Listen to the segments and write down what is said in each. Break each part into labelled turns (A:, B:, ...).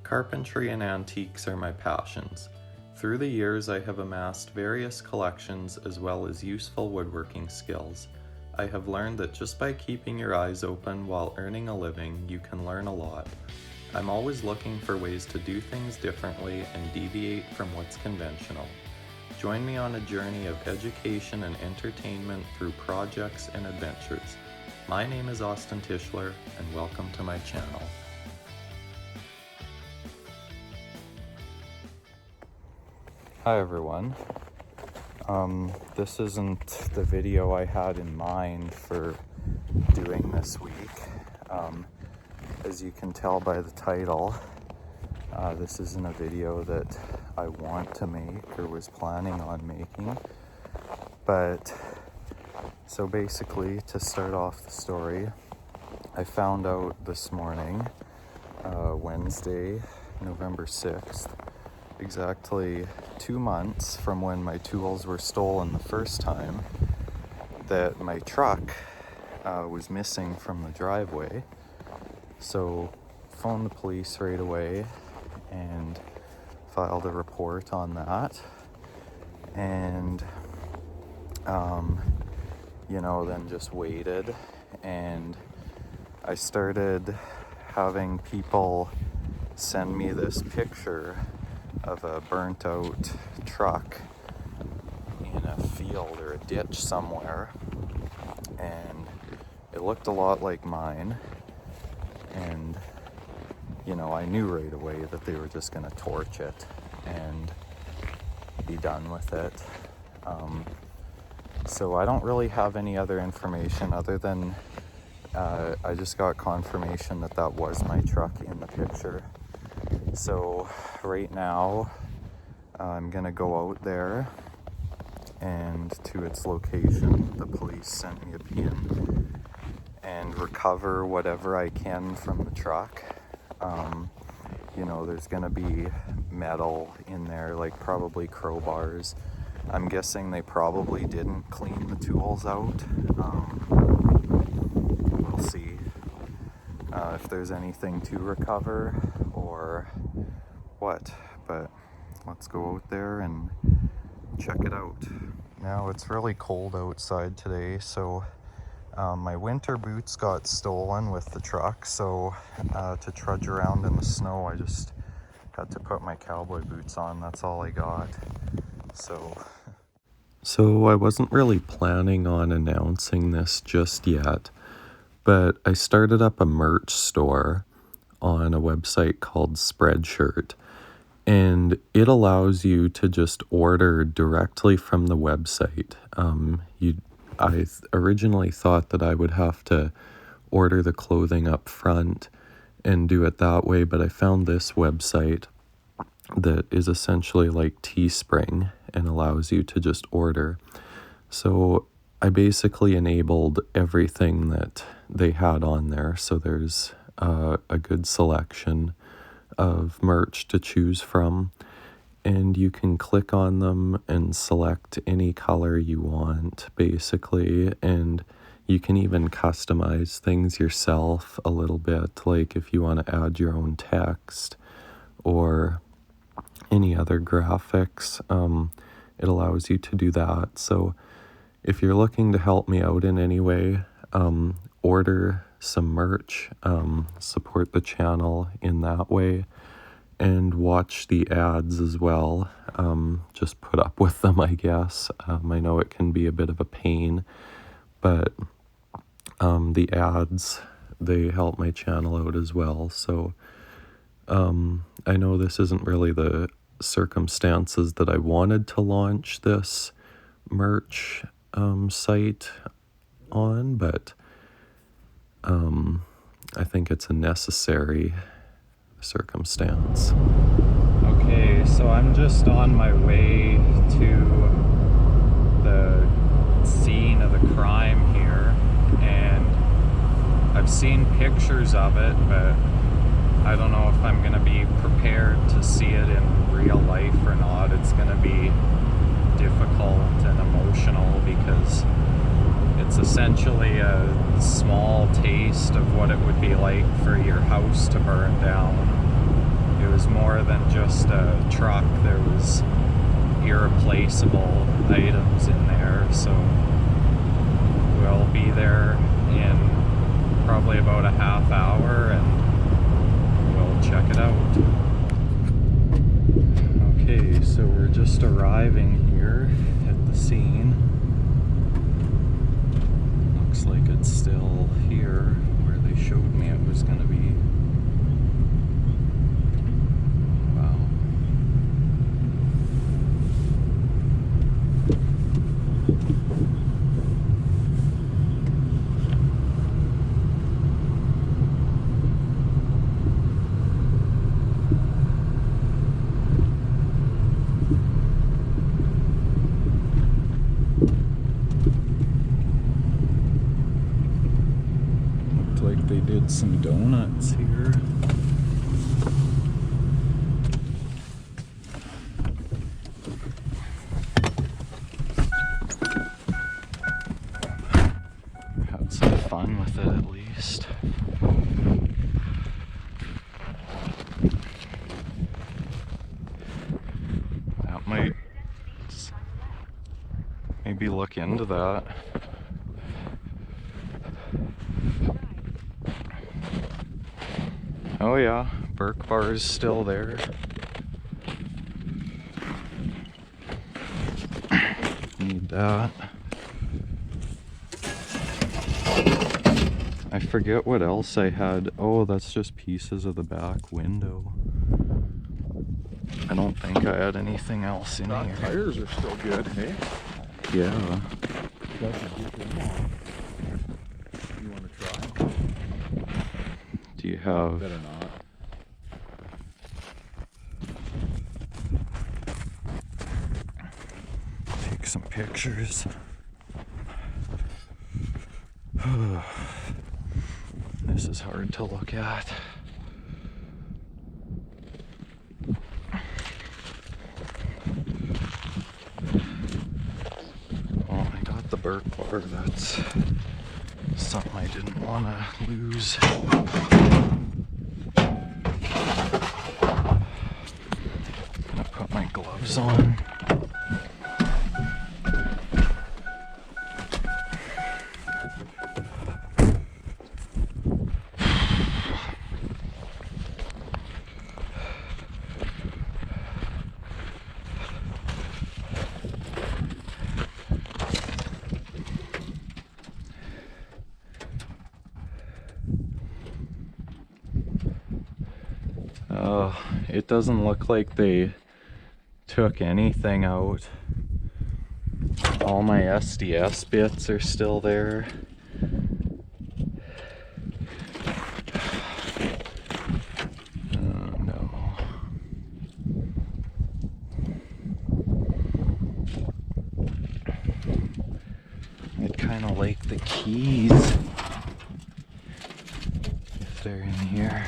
A: Carpentry and antiques are my passions. Through the years, I have amassed various collections as well as useful woodworking skills. I have learned that just by keeping your eyes open while earning a living, you can learn a lot. I'm always looking for ways to do things differently and deviate from what's conventional. Join me on a journey of education and entertainment through projects and adventures. My name is Tischler, and welcome to my channel. Hi everyone. This isn't the video I had in mind for doing this week. As you can tell by the title, this isn't a video that I want to make or was planning on making. But, so basically, to start off the story, I found out this morning, Wednesday, November 6th, exactly 2 months from when my tools were stolen the first time, that my truck was missing from the driveway. So phoned the police right away and filed a report on that, and then just waited, and I started having people send me this picture of a burnt out truck in a field or a ditch somewhere, and it looked a lot like mine, and I knew right away that they were just going to torch it and be done with it. So I don't really have any other information other than I just got confirmation that that was my truck in the picture. So right now, I'm gonna go out there and to its location. The police sent me a pin and recover whatever I can from the truck. There's gonna be metal in there, like probably crowbars. I'm guessing they probably didn't clean the tools out. We'll see if there's anything to recover or what, but let's go out there and check it out. Now it's really cold outside today, so my winter boots got stolen with the truck, so to trudge around in the snow I just had to put my cowboy boots on. That's all I got. So I wasn't really planning on announcing this just yet, but I started up a merch store on a website called Spreadshirt, and it allows you to just order directly from the website. I originally thought that I would have to order the clothing up front and do it that way, but I found this website that is essentially like Teespring and allows you to just order. So I basically enabled everything that they had on there. So there's a good selection of merch to choose from, and you can click on them and select any color you want, basically, and you can even customize things yourself a little bit, like if you want to add your own text or any other graphics, it allows you to do that. So if you're looking to help me out in any way, order some merch, support the channel in that way, and watch the ads as well. Just put up with them, I guess. I know it can be a bit of a pain, but the ads, they help my channel out as well. So I know this isn't really the circumstances that I wanted to launch this merch site on, but I think it's a necessary circumstance. Okay, so I'm just on my way to the scene of the crime here, and I've seen pictures of it, but I don't know if I'm going to be prepared to see it in real life or not. It's going to be difficult and emotional because it's essentially a small taste of what it would be like for your house to burn down. It was than just a truck. There was irreplaceable items in there, so we'll be there in probably about a half hour and we'll check it out. Okay, so we're just arriving here at the scene. Looks like it's still here where they showed me it was going to be. Wow. They did some donuts here. Had some fun with it at least. That might maybe look into that. Oh yeah, Burke Bar is still there. Need that. I forget what else I had. Oh, that's just pieces of the back window. I don't think I had anything else in here.
B: Tires are still good, hey?
A: Yeah.
B: You want to try?
A: Do you have...
B: Better not.
A: Take some pictures. This is hard to look at. Oh, I got the Burke Bar. That's something I didn't want to lose. Gonna put my gloves on. It doesn't look like they took anything out. All my SDS bits are still there. Oh no. I'd kind of like the keys if they're in here.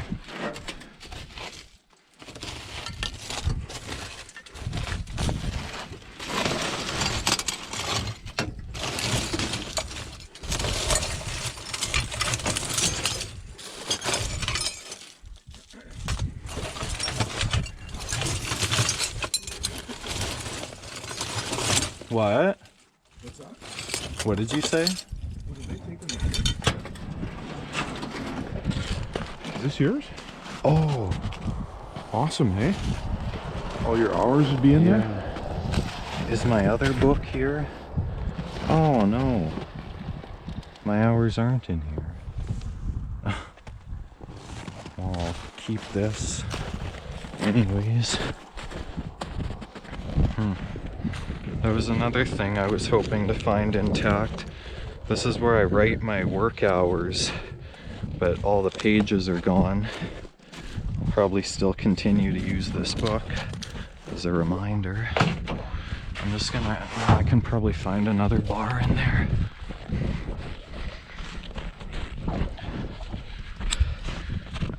A: What?
B: What's that?
A: What did you say?
B: What did they take them? Is this yours?
A: Oh,
B: Awesome, hey? All your hours would be in there?
A: yeah. Is my other book here? Oh no. My hours aren't in here. I'll keep this anyways. There was another thing I was hoping to find intact. This is where I write my work hours, but all the pages are gone. I'll probably still continue to use this book as a reminder. I'm just gonna, I can probably find another bar in there.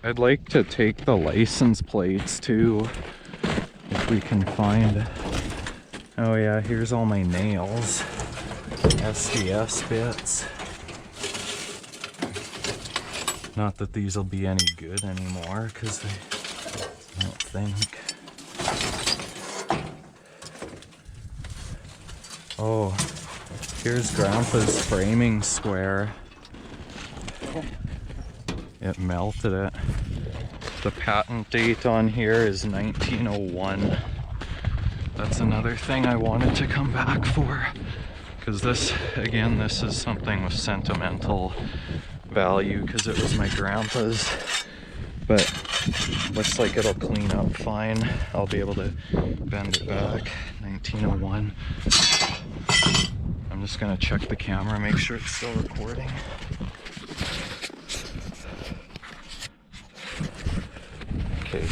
A: I'd like to take the license plates too, if we can find it. Oh yeah, here's all my nails. SDS bits. Not that these will be any good anymore, because I don't think. Oh, here's Grandpa's framing square. It melted it. The patent date on here is 1901. That's another thing I wanted to come back for. Because this, again, this is something with sentimental value because it was my grandpa's. But looks like it'll clean up fine. I'll be able to bend it back. 1901. I'm just gonna check the camera, make sure it's still recording. Okay.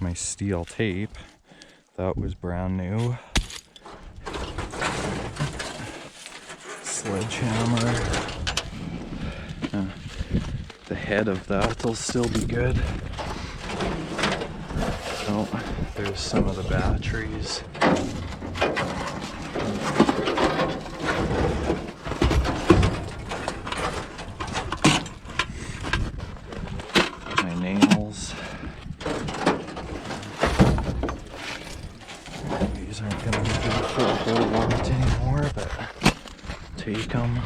A: My steel tape, that was brand new. Sledgehammer. The head of that will still be good. Oh, there's some of the batteries. My nails. These aren't going to be good for a whole lot anymore, but take them.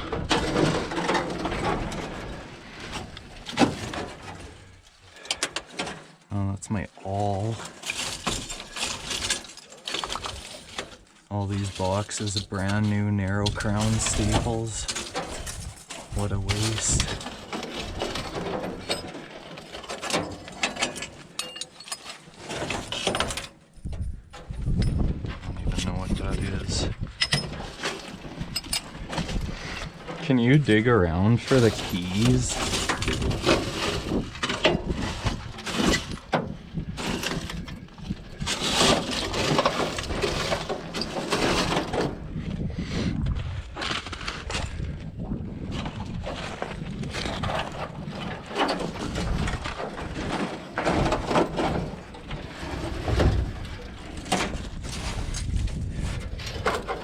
A: Oh, that's my awl. All these boxes of brand new narrow crown staples. What a waste. I don't even know what that is. Can you dig around for the keys?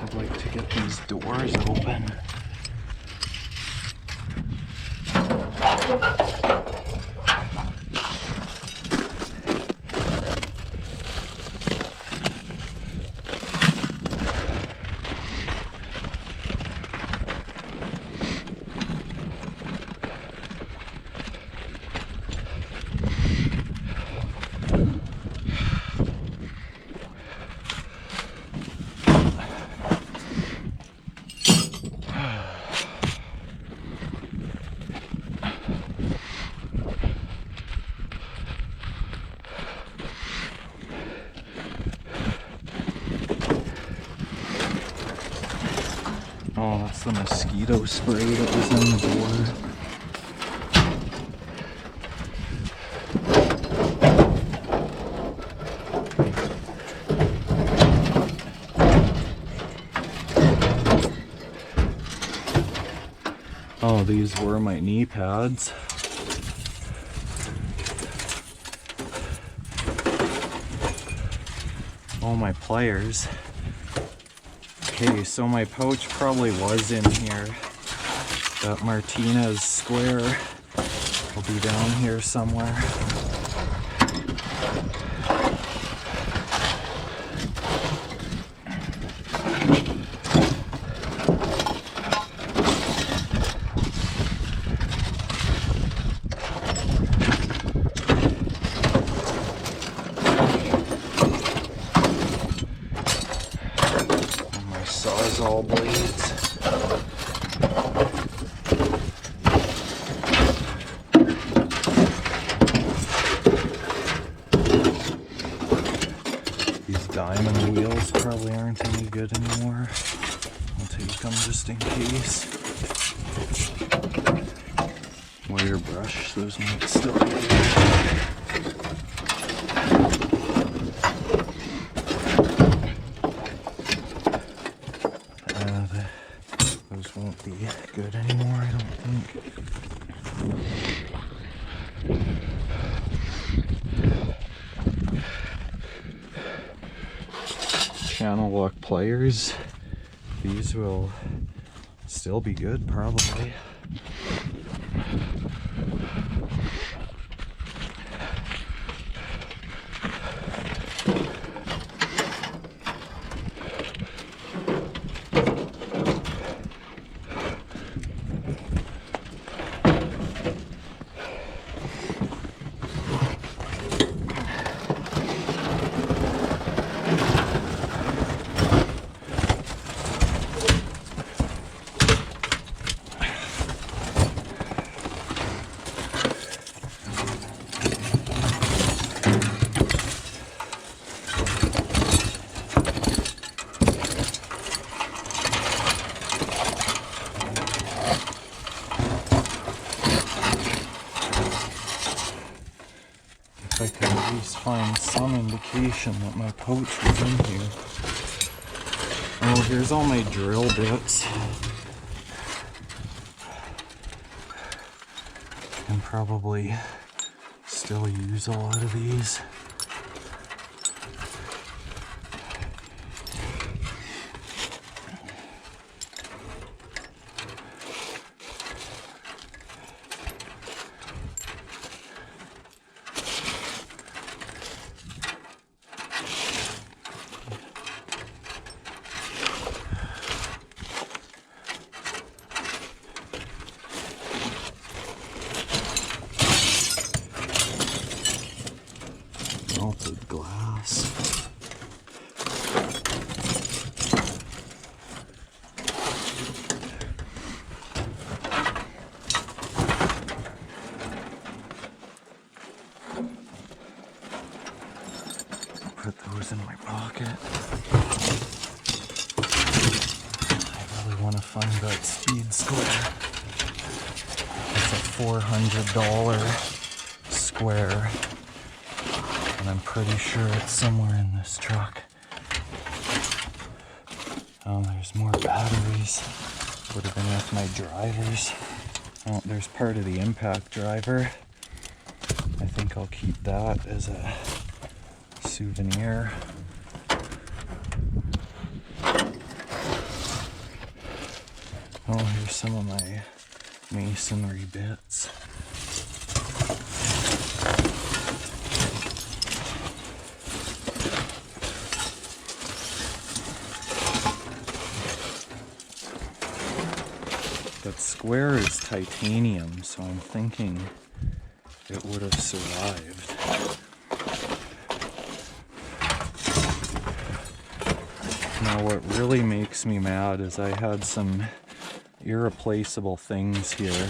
A: I'd like to get these doors open. Oh, that's the mosquito spray that was in the door. Oh, these were my knee pads. Oh, my pliers. Okay, so my pouch probably was in here. That Martinez square will be down here somewhere. Sawzall blades. These diamond wheels probably aren't any good anymore. I'll take them just in case. Wire brush, those might still be good. Those won't be good anymore, I don't think. Channel lock pliers. These will still be good, probably. If I could at least find some indication that my pouch was in here. Oh, here's all my drill bits. I can probably still use a lot of these. Melted glass. Put those in my pocket. I really want to find that speed square. It's a $400 square. And I'm pretty sure it's somewhere in this truck. Oh, there's more batteries. Would have been with my drivers. Oh, there's part of the impact driver. I think I'll keep that as a souvenir. Oh, here's some of my masonry bits. That square is titanium, so I'm thinking it would have survived. Now what really makes me mad is I had some irreplaceable things here.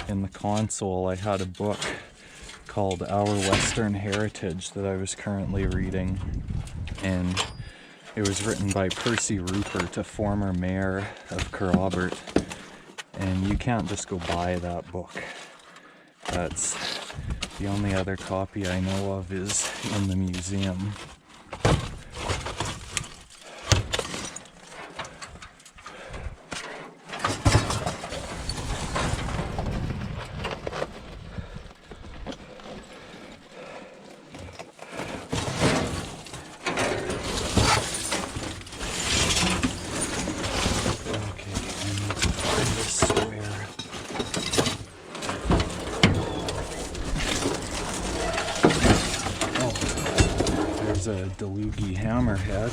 A: In the console I had a book called Our Western Heritage that I was currently reading, and it was written by Percy Rupert, a former mayor of Kerrobert. And you can't just go buy that book. That's the only other copy I know of is in the museum. A Delugi hammerhead.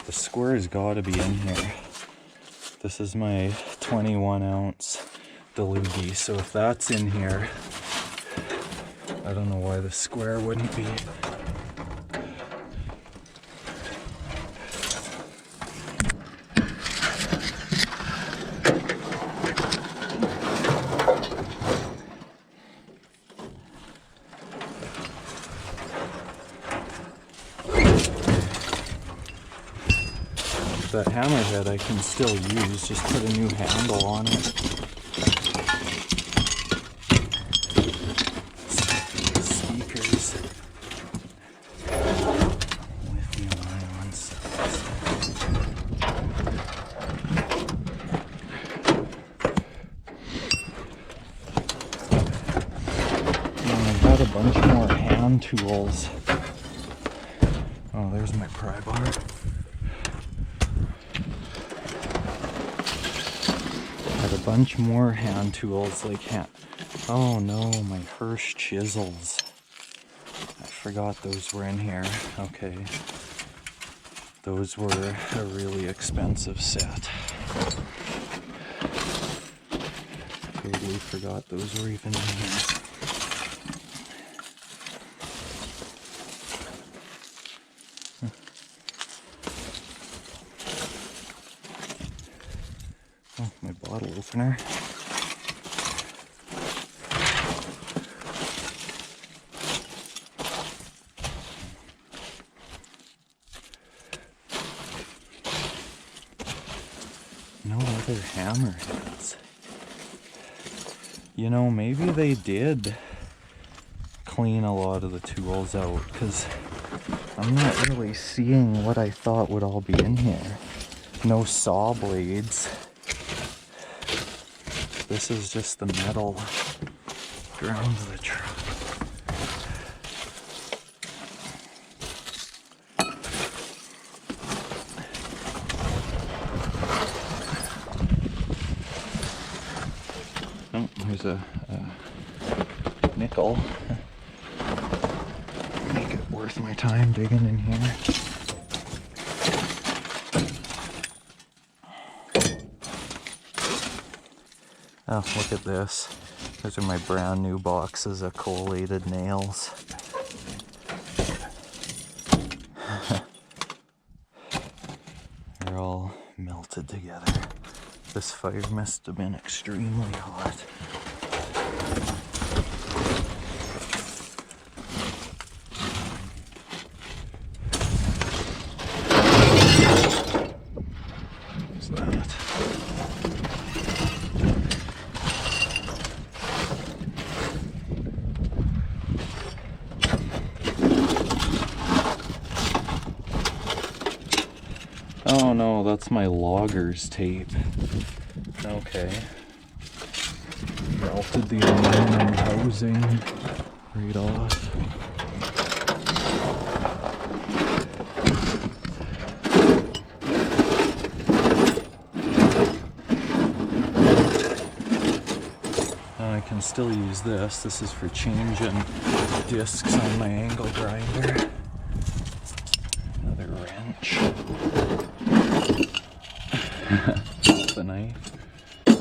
A: The square's gotta be in here. This is my 21 ounce Delugi, so if that's in here, I don't know why the square wouldn't be. That hammerhead I can still use, just put a new handle on it. Speakers. Lithium-ion cells. And I've got a bunch more hand tools. Oh, there's my pry bar.
C: got a bunch more hand tools like oh no, my Hirsch chisels. I forgot those were in here. Okay. Those were a really expensive set. Totally forgot those were even in here. Oh, my bottle opener. No other hammerheads. You know, maybe they did clean a lot of the tools out, because I'm not really seeing what I thought would all be in here. No saw blades. This is just the metal around the truck. Oh, there's a nickel. Make it worth my time digging in here. Oh, look at this. Those are my brand new boxes of collated nails. They're all melted together. This fire must have been extremely hot. What's that? Oh no, that's my logger's tape. Okay. Melted the aluminum housing right off. I can still use this. This is for changing discs on my angle grinder. Another wrench. The knife. I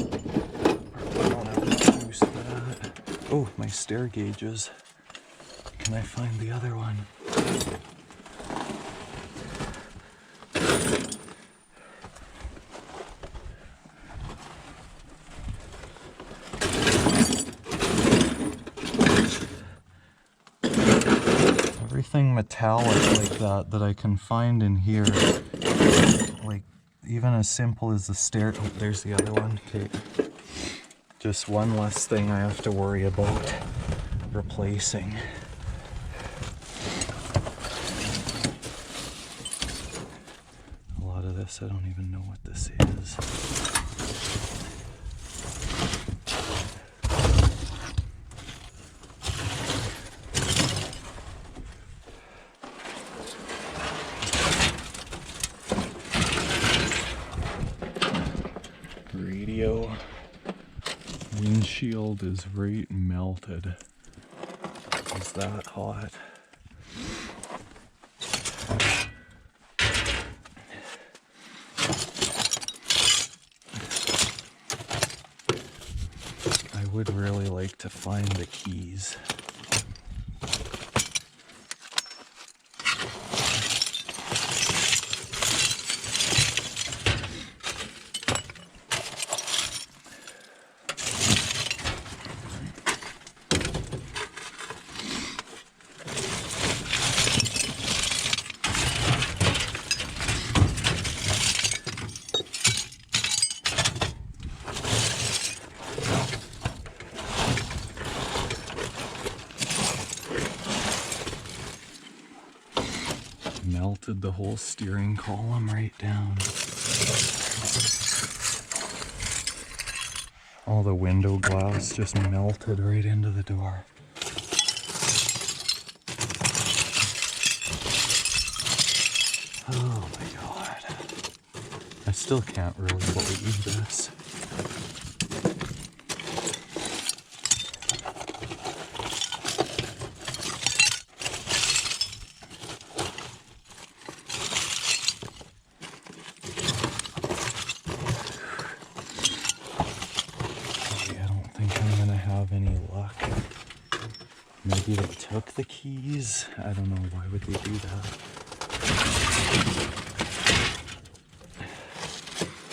C: don't have any use for that. Oh, my stair gauges. Can I find the other one? Everything metallic like that I can find in here, like even as simple as the stair. Oh, there's the other one. Okay, just one less thing I have to worry about replacing. A lot of this, I don't even know what this is. Radio windshield is right melted. Is that hot? I would really like to find the keys. Melted the whole steering column right down. All the window glass just melted right into the door. Oh my god. I still can't really believe this. keys. I don't know, why would they do that?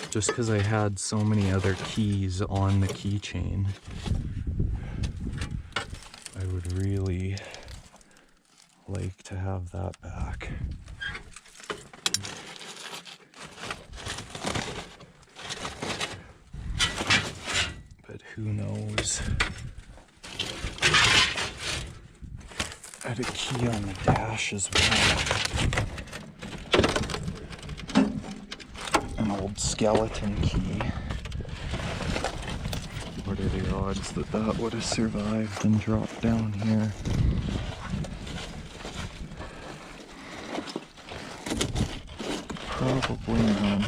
C: Just because I had so many other keys on the keychain. I would really like to have that back. But who knows? I had a key on the dash as well. An old skeleton key. What are the odds that that would have survived and dropped down here? Probably none.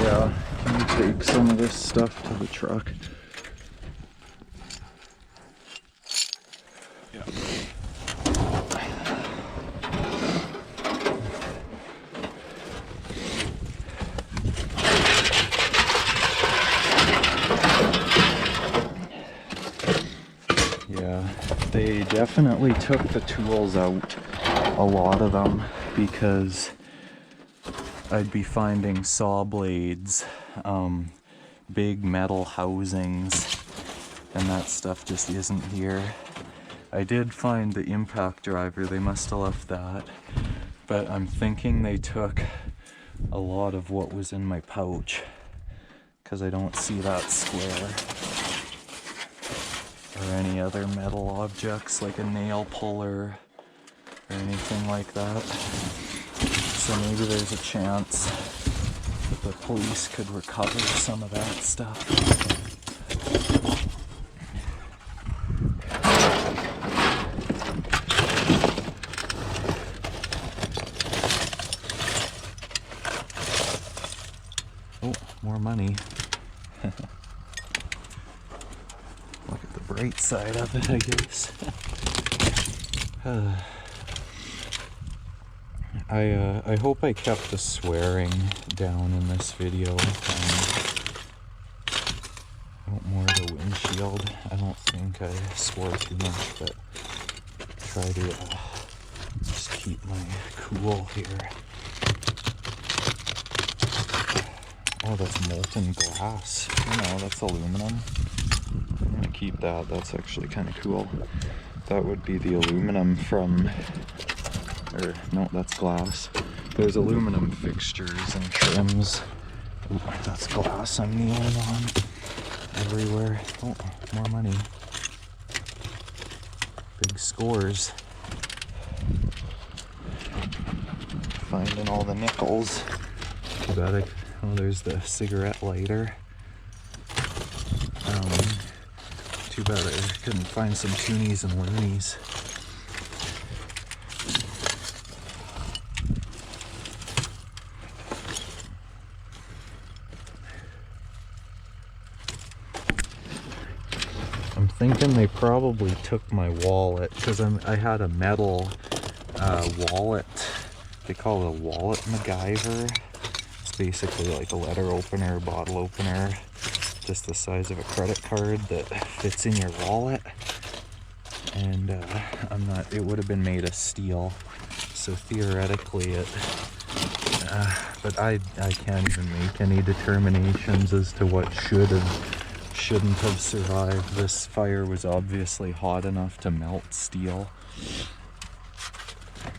C: Yeah, can you take some of this stuff to the truck? Yeah. Yeah, they definitely took the tools out, a lot of them, because I'd be finding saw blades, big metal housings, and that stuff just isn't here. I did find the impact driver, they must have left that, but I'm thinking they took a lot of what was in my pouch, because I don't see that square. Or any other metal objects like a nail puller or anything like that. So maybe there's a chance that the police could recover some of that stuff. Oh, more money. Look at the bright side of it, I guess. I hope I kept the swearing down in this video. More the windshield. I don't think I swore too much, but try to just keep my cool here. Oh, that's molten glass. No, that's aluminum. I'm gonna keep that. That's actually kind of cool. That would be the aluminum from... Or, no, that's glass. There's aluminum fixtures and trims. Ooh, that's glass I'm kneeling on. Everywhere. Oh, more money. Big scores. Finding all the nickels. Too bad I... Oh, there's the cigarette lighter. Too bad I couldn't find some toonies and loonies. I'm thinking they probably took my wallet, because I had a metal wallet. They call it a wallet MacGyver. It's basically like a letter opener, bottle opener, just the size of a credit card that fits in your wallet. And it would have been made of steel, so theoretically it, but I can't even make any determinations as to what shouldn't have survived. This fire was obviously hot enough to melt steel.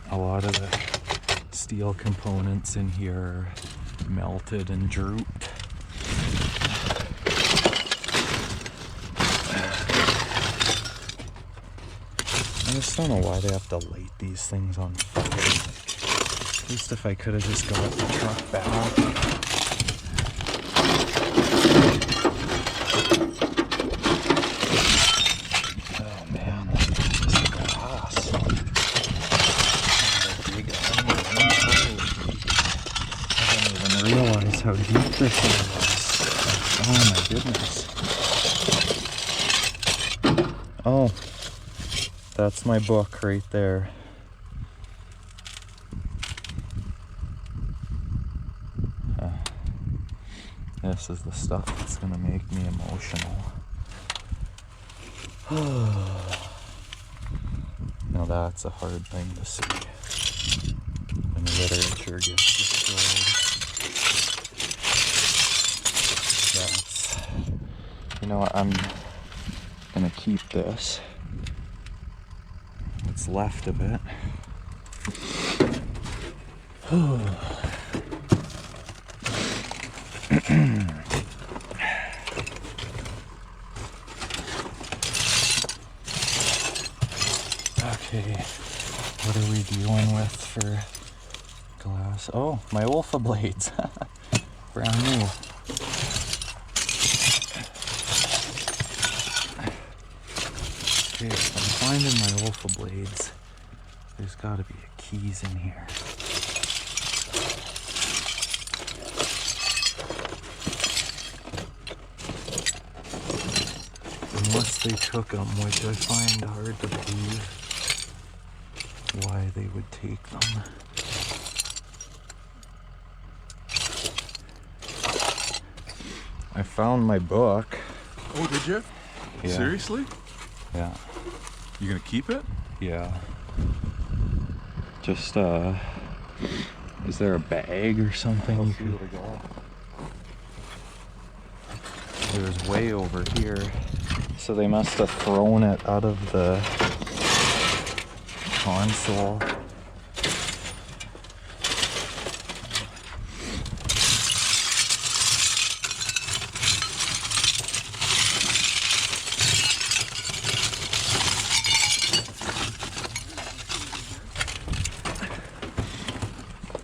C: A lot of the steel components in here melted and drooped. I just don't know why they have to light these things on fire. At least if I could have just got the truck back. Oh man, this is glass. I didn't even realize how deep this thing was. Oh my goodness. Oh, That's my book right there. This is the stuff that's gonna make me emotional. Now that's a hard thing to see when literature gets destroyed. That's, you know what, I'm gonna keep this. What's left of it. Okay, what are we dealing with for glass? Oh, my Wolfa blades. Brand new. Okay, if I'm finding my Wolfa blades, there's gotta be keys in here. Unless they took them, which I find hard to believe why they would take them. I found my book.
B: Oh, did you?
C: Yeah.
B: Seriously?
C: Yeah.
B: You gonna keep it?
C: Yeah. Just, is there a bag or something?
B: I'll
C: you
B: see
C: could...
B: what I got.
C: It was way over here. So they must have thrown it out of the console.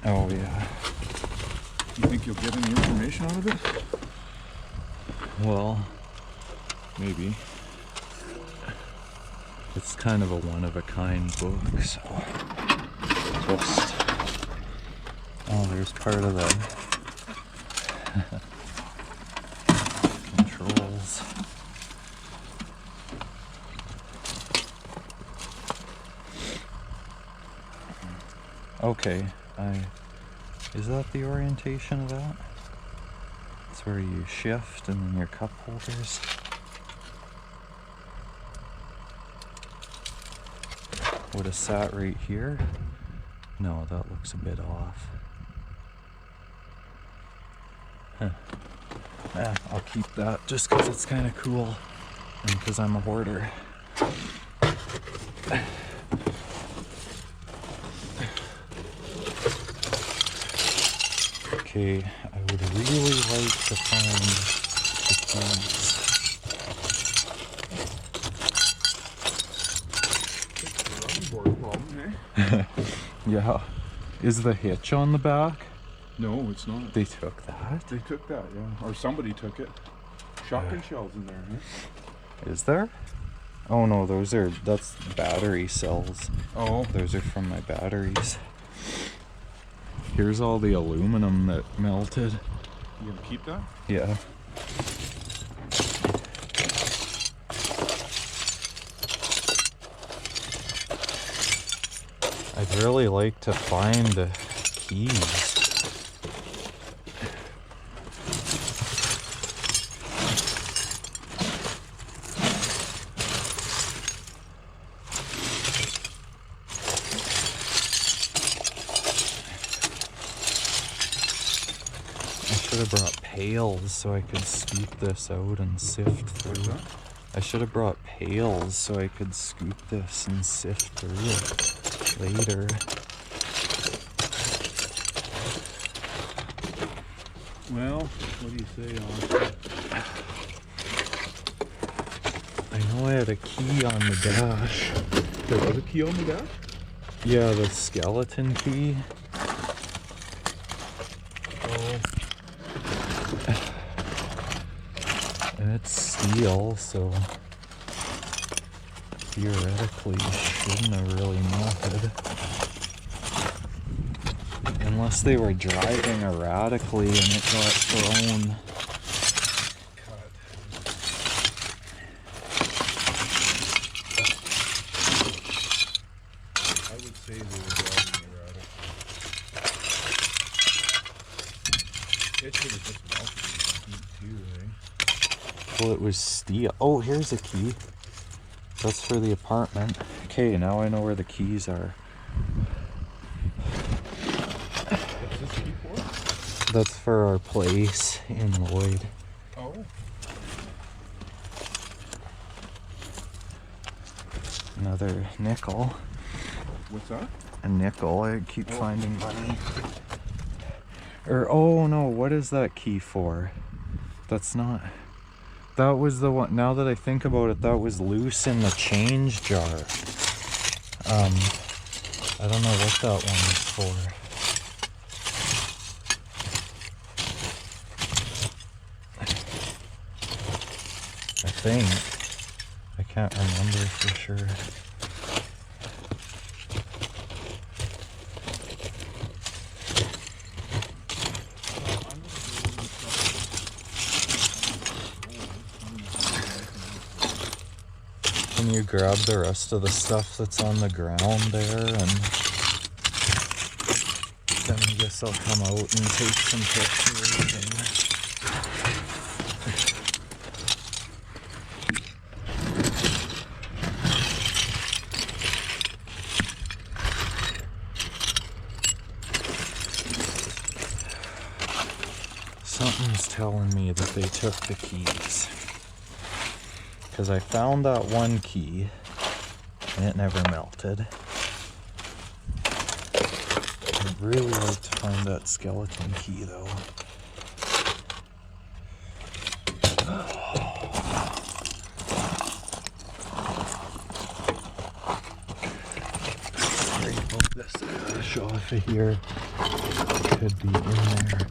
C: Oh yeah.
B: You think you'll get any information out of it?
C: Well,
B: Maybe.
C: it's kind of a one-of-a-kind book, so just... Oh, there's part of the controls. Okay, is that the orientation of that? It's where you shift and then your cup holders. Would have sat right here? No, that looks a bit off. Huh. Yeah, I'll keep that just because it's kind of cool and because I'm a hoarder. Okay, I would really like to find the keys. Yeah. Is the hitch on the back?
B: No, it's not.
C: They took that?
B: They took that, yeah. Or somebody took it. Shotgun shells in there, huh?
C: Is there? Oh no, that's battery cells.
B: Oh.
C: Those are from my batteries. Here's all the aluminum that melted.
B: You gonna keep that?
C: Yeah. I'd really like to find the keys. I should have brought pails so I could scoop this out and sift through it. I should have brought pails so I could scoop this and sift through it later.
B: Well, what do you say on
C: I know I had a key on the dash.
B: there was a key on the dash?
C: Yeah, the skeleton key.
B: Oh.
C: And it's steel, so theoretically shouldn't have really melted. Unless they were driving erratically and it got thrown.
B: days they were driving me at it. It should have just melted in the heat too, eh?
C: Well, it was steel. Oh, here's a key. That's for the apartment. Okay, now I know where the keys are.
B: What's this key for?
C: That's for our place in Lloyd.
B: Oh.
C: Another nickel.
B: What's that?
C: A nickel. I keep finding money. Or, oh no, what is that key for? That's not... That was the one, now that I think about it, that was loose in the change jar. I don't know what that one is for. I think. I can't remember for sure. Can you grab the rest of the stuff that's on the ground there, and then I guess I'll come out and take some pictures and... Something's telling me that they took the keys. Because I found that one key and it never melted. I'd really like to find that skeleton key though. Sorry about this ash off of here. Could be in there.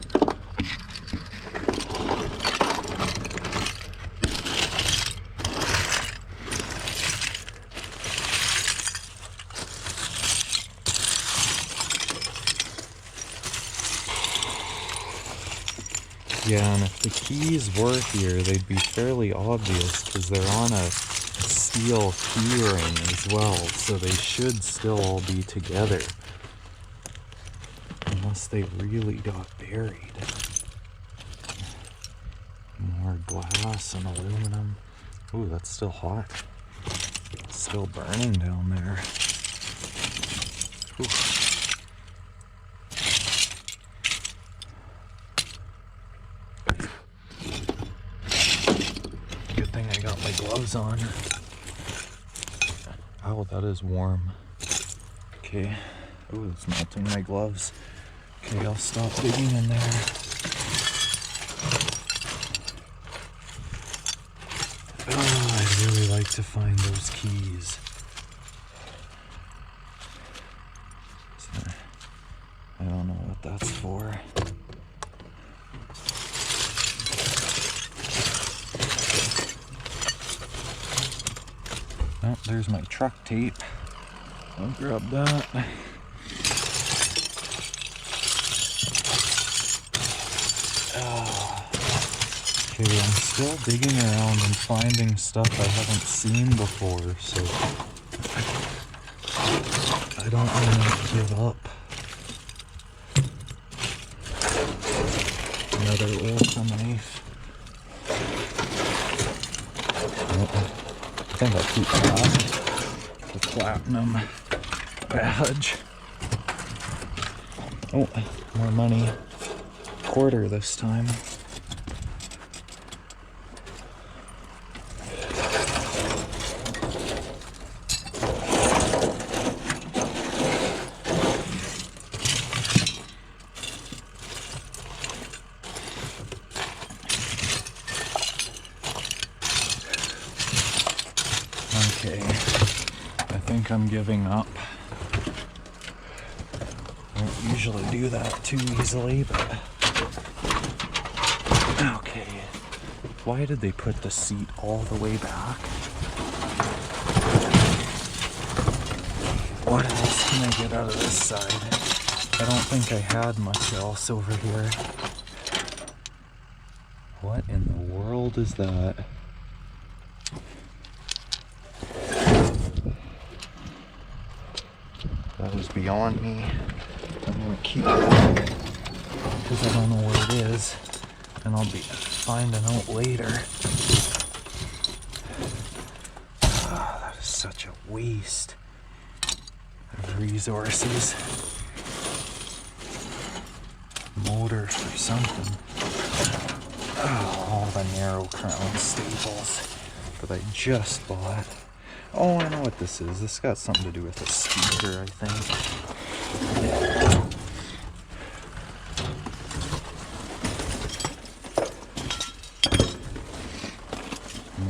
C: Yeah, and if the keys were here, they'd be fairly obvious because they're on a steel key ring as well, so they should still all be together. Unless they really got buried. More glass and aluminum. Ooh, that's still hot. It's still burning down there. Ooh. Gloves on. Oh, that is warm. Okay. Oh, it's melting my gloves. Okay, I'll stop digging in there. Oh, I'd really like to find those keys. I don't know what that's for. Oh, there's my truck tape. I'll grab that. Okay, I'm still digging around and finding stuff I haven't seen before, so I don't want to give up. Another Ultra knife. I think I'll keep that. The platinum badge. Oh, more money. Quarter this time. Okay, I think I'm giving up. I don't usually do that too easily, but... Okay, why did they put the seat all the way back? What else can I get out of this side? I don't think I had much else over here. What in the world is that? That was beyond me. I'm gonna keep going because I don't know what it is, and I'll be finding out later. Oh, that is such a waste of resources. Motor for something. Oh, all the narrow crown staples that I just bought. Oh, I know what this is. This got something to do with a speaker, I think.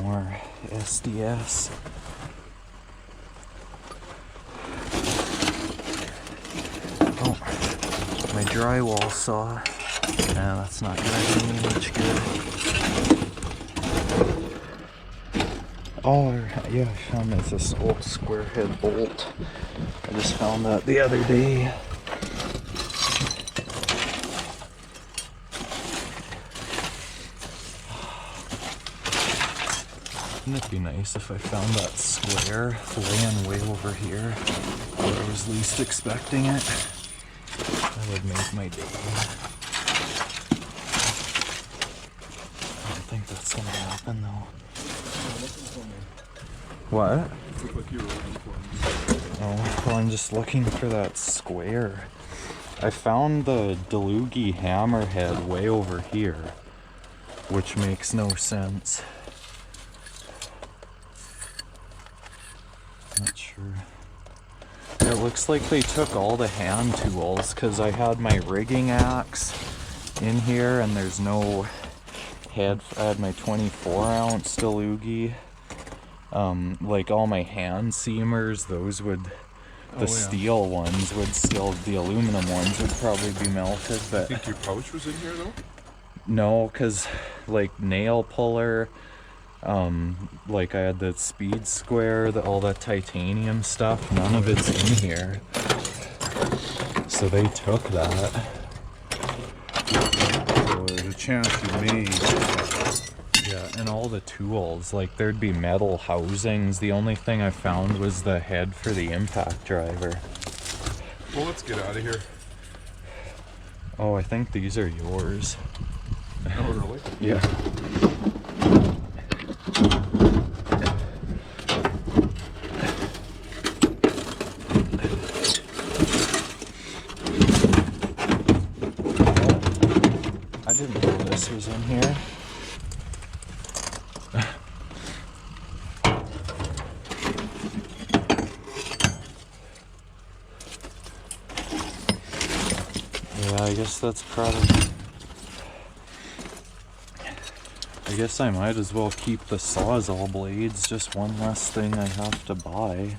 C: More SDS. Oh, my drywall saw. Yeah, that's not gonna do me much good. Oh, yeah, I found this old square head bolt. I just found that the other day. Wouldn't it be nice if I found that square laying way over here where I was least expecting it? That would make my day. I don't think that's gonna happen though. What?
B: Looked like you were looking for me.
C: Oh, well, I'm just looking for that square. I found the Delugi hammerhead way over here, which makes no sense. Not sure. It looks like they took all the hand tools because I had my rigging axe in here and there's no head. I had my 24-ounce Delugi. Like all my hand seamers, those would, steel ones would still, the aluminum ones would probably be melted, but...
B: I think your pouch was in here though?
C: No, because like nail puller, like I had the speed square, all that titanium stuff, none of it's in here. So they took that.
B: So there's a chance you may.
C: Yeah, and all the tools, like there'd be metal housings. The only thing I found was the head for the impact driver.
B: Well, let's get out of here.
C: Oh, I think these are yours.
B: Oh, really?
C: Yeah. I didn't know this was in here. Yeah, I guess that's probably... I guess I might as well keep the Sawzall blades, just one less thing I have to buy.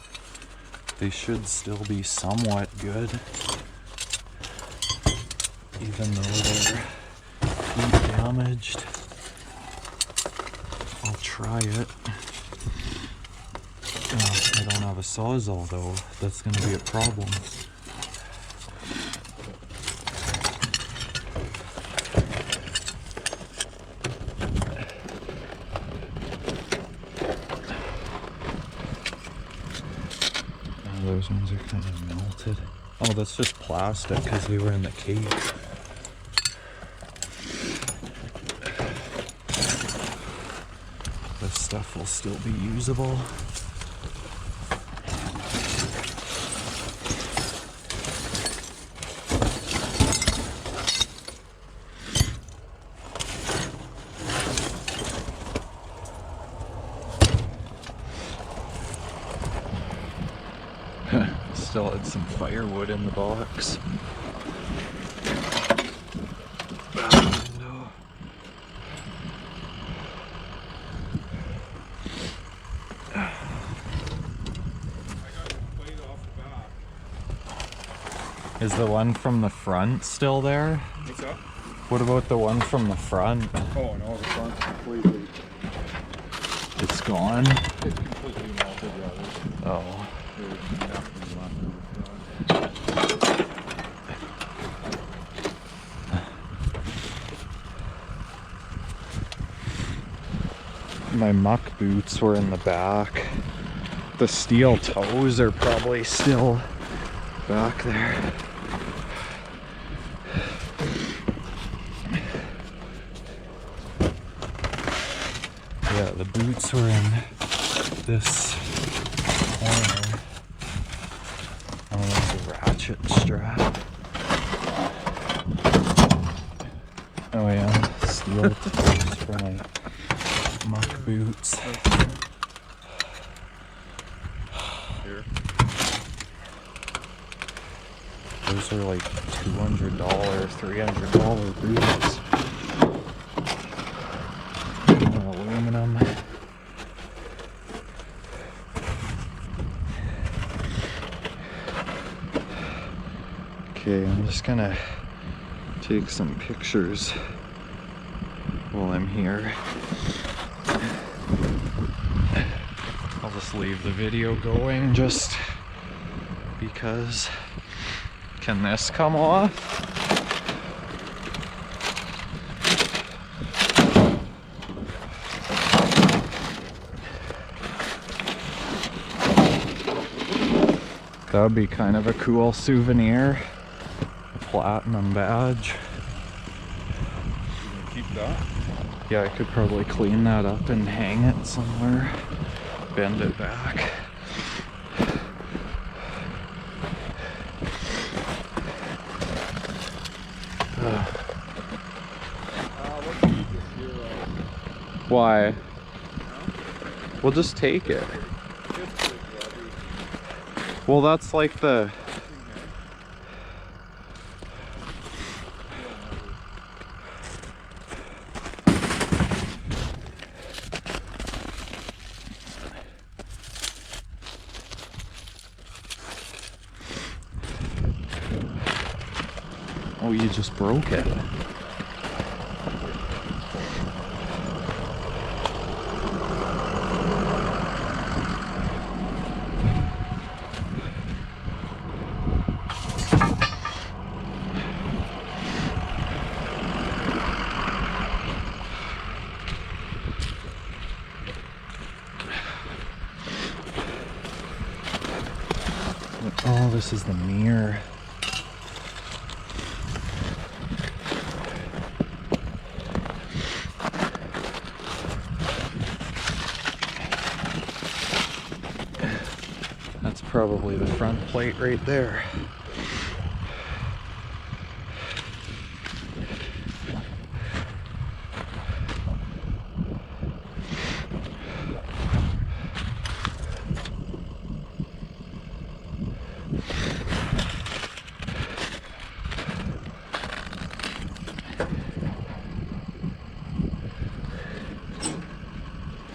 C: They should still be somewhat good, even though they're heat damaged. I'll try it. I don't have a Sawzall though, that's going to be a problem. Those ones are kind of melted. Oh, that's just plastic because they were in the cage. This stuff will still be usable. Still had some firewood in the box. Is the one from the front still there?
B: What's that?
C: What about the one from the front?
B: Oh no, the front's completely.
C: It's gone?
B: It's completely melted, yeah.
C: Oh.
B: There's nothing left of the front.
C: My muck boots were in the back. The steel toes are probably still back there. Yeah, the boots were in this corner. Oh, there's a ratchet strap. Oh yeah, steel toes for my muck boots.
B: Here.
C: Those are like $200, $300 boots. Aluminum. Okay, I'm just gonna take some pictures while I'm here. I'll just leave the video going just because. Can this come off? That would be kind of a cool souvenir. A platinum badge.
B: You can keep that.
C: Yeah, I could probably clean that up and hang it somewhere. Bend it back. Why? We'll just take it. Well, that's like the... Oh, you just broke it. Oh, this is the mirror. That's probably the front plate right there.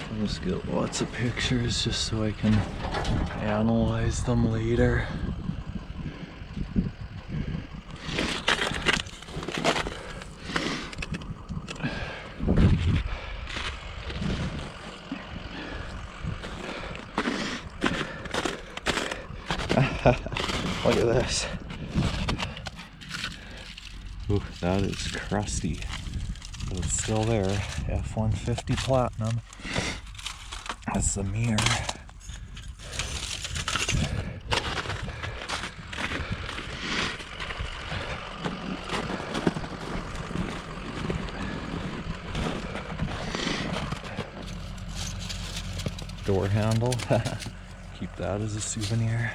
C: I'll just get lots of pictures just so I can analyze them later. Look at this. Ooh, that is crusty, but it's still there. F-150 Platinum. That's the mirror. Door handle. Keep that as a souvenir.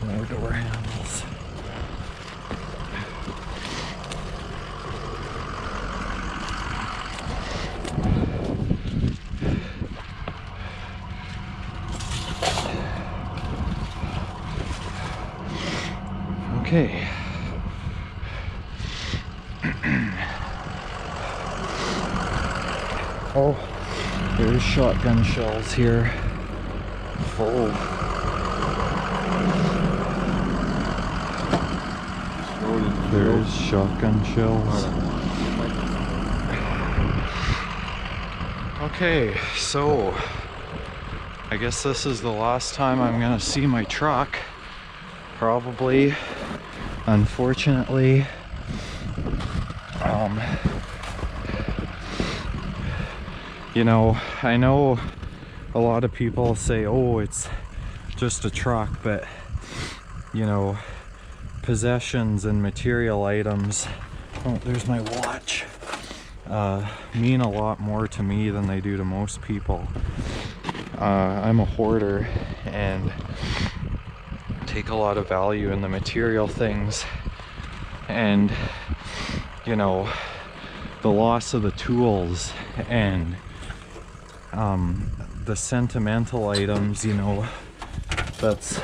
C: More door handles. Okay. Oh, there's shotgun shells here. Full. There's shotgun shells. Okay, so I guess this is the last time I'm gonna see my truck. Probably, unfortunately. you know, I know a lot of people say, oh, it's just a truck, but you know, possessions and material items, oh, there's my watch, mean a lot more to me than they do to most people. I'm a hoarder and take a lot of value in the material things, and you know, the loss of the tools and the sentimental items, you know, that's,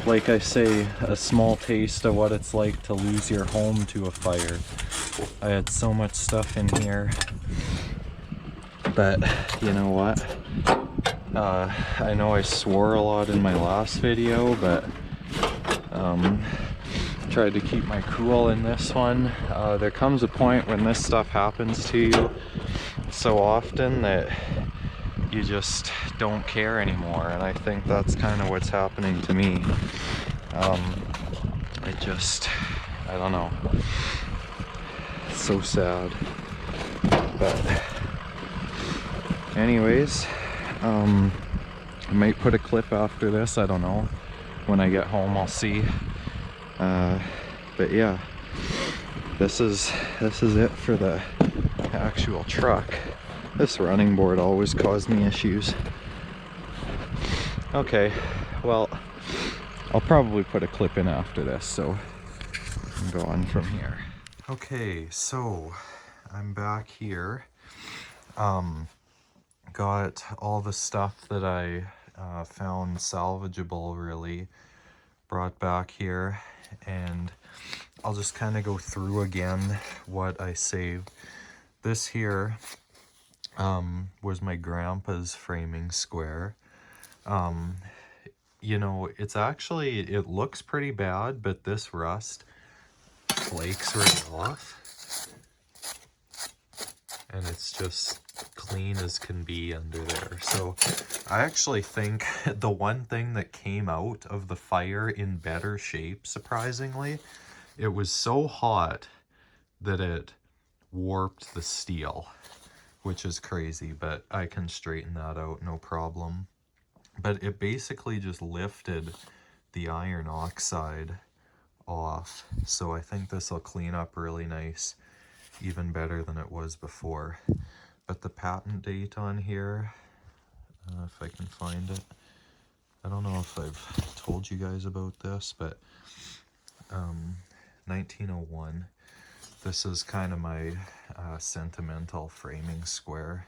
C: like I say, a small taste of what it's like to lose your home to a fire. I had so much stuff in here, but you know what? I know I swore a lot in my last video, but tried to keep my cool in this one. There comes a point when this stuff happens to you so often that you just don't care anymore, and I think that's kind of what's happening to me. I don't know, it's so sad. But anyways, I might put a clip after this, I don't know. When I get home I'll see. But yeah, this is it for the actual truck. This running board always caused me issues. Okay, well, I'll probably put a clip in after this, so we can go on from here. Okay, so I'm back here. Got all the stuff that I found salvageable, really, brought back here, and I'll just kind of go through again what I saved. This here was my grandpa's framing square. You know, it looks pretty bad, but this rust flakes right off, and it's just clean as can be under there. So I actually think the one thing that came out of the fire in better shape, surprisingly, it was so hot that it warped the steel, which is crazy, but I can straighten that out, no problem. But it basically just lifted the iron oxide off, so I think this will clean up really nice, even better than it was before. But the patent date on here, if I can find it, I don't know if I've told you guys about this, but 1901. This is kind of my sentimental framing square,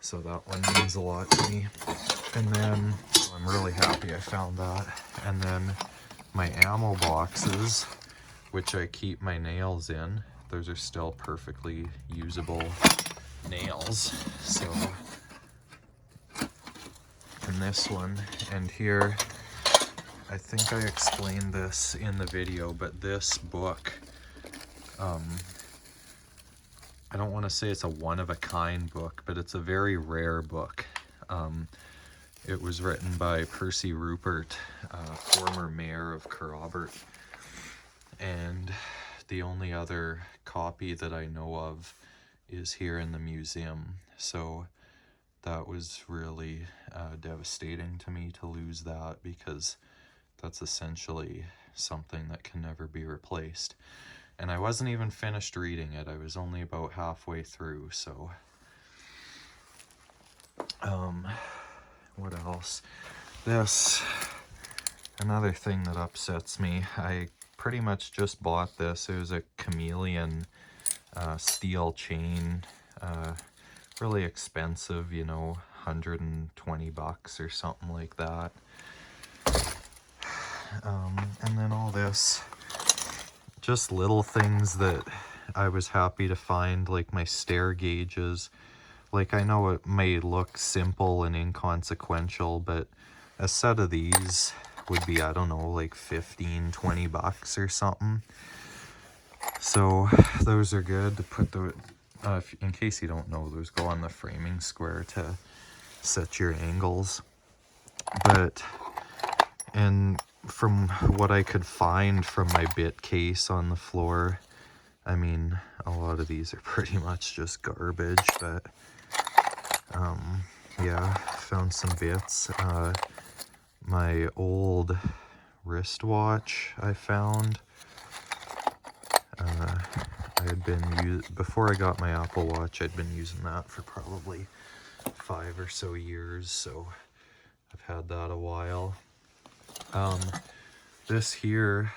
C: so that one means a lot to me. And then I'm really happy I found that. And then my ammo boxes, which I keep my nails in, those are still perfectly usable nails. So, and this one, and here, I think I explained this in the video, but this book, I don't want to say it's a one-of-a-kind book, but it's a very rare book. It was written by Percy Rupert, former mayor of Kerrobert, and the only other copy that I know of is here in the museum. So that was really devastating to me to lose that, because that's essentially something that can never be replaced. And I wasn't even finished reading it. I was only about halfway through, so what else? This, another thing that upsets me. I pretty much just bought this. It was a chameleon steel chain, really expensive, you know, $120 or something like that. And then all this, just little things that I was happy to find, like my stair gauges. Like, I know it may look simple and inconsequential, but a set of these would be, I don't know, like $15-20 or something. So those are good to put the, in case you don't know, those go on the framing square to set your angles. But, and from what I could find from my bit case on the floor, I mean, a lot of these are pretty much just garbage, but Yeah, found some bits. My old wristwatch I found. I had been before I got my Apple Watch, I'd been using that for probably 5 or so years, so I've had that a while. This here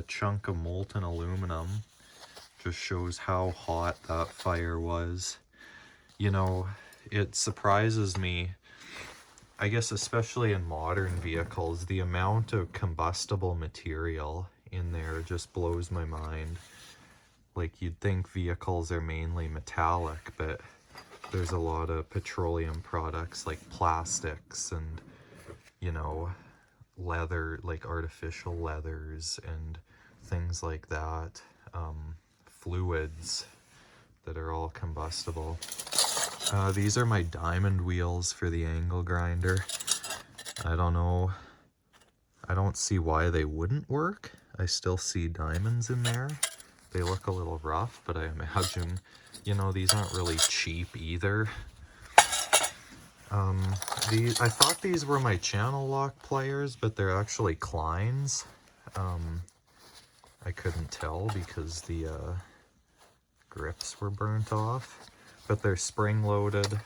C: chunk of molten aluminum just shows how hot that fire was. You know, it surprises me, I guess especially in modern vehicles, the amount of combustible material in there just blows my mind. Like, you'd think vehicles are mainly metallic, but there's a lot of petroleum products like plastics and, you know, leather, like artificial leathers and things like that. Fluids that are all combustible. These are my diamond wheels for the angle grinder. I don't know. I don't see why they wouldn't work. I still see diamonds in there. They look a little rough, but I imagine, you know, these aren't really cheap either. I thought these were my channel lock pliers, but they're actually Klein's. I couldn't tell because the grips were burnt off, but they're spring loaded.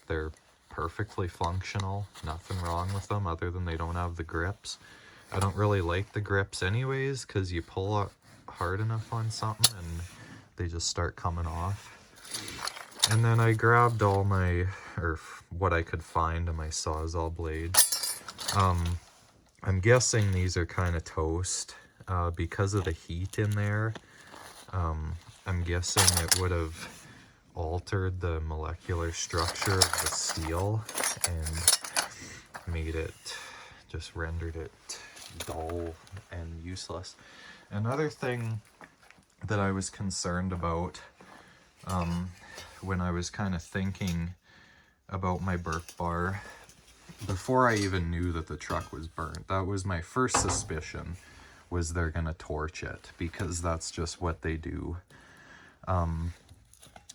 C: They're perfectly functional. Nothing wrong with them other than they don't have the grips. I don't really like the grips anyways, because you pull up hard enough on something and they just start coming off. And then I grabbed all my, or what I could find of my Sawzall blades. I'm guessing these are kind of toast because of the heat in there. I'm guessing it would have altered the molecular structure of the steel and made it, just rendered it dull and useless. Another thing that I was concerned about when I was kind of thinking about my Burke bar, before I even knew that the truck was burnt, that was my first suspicion, was they're gonna torch it, because that's just what they do.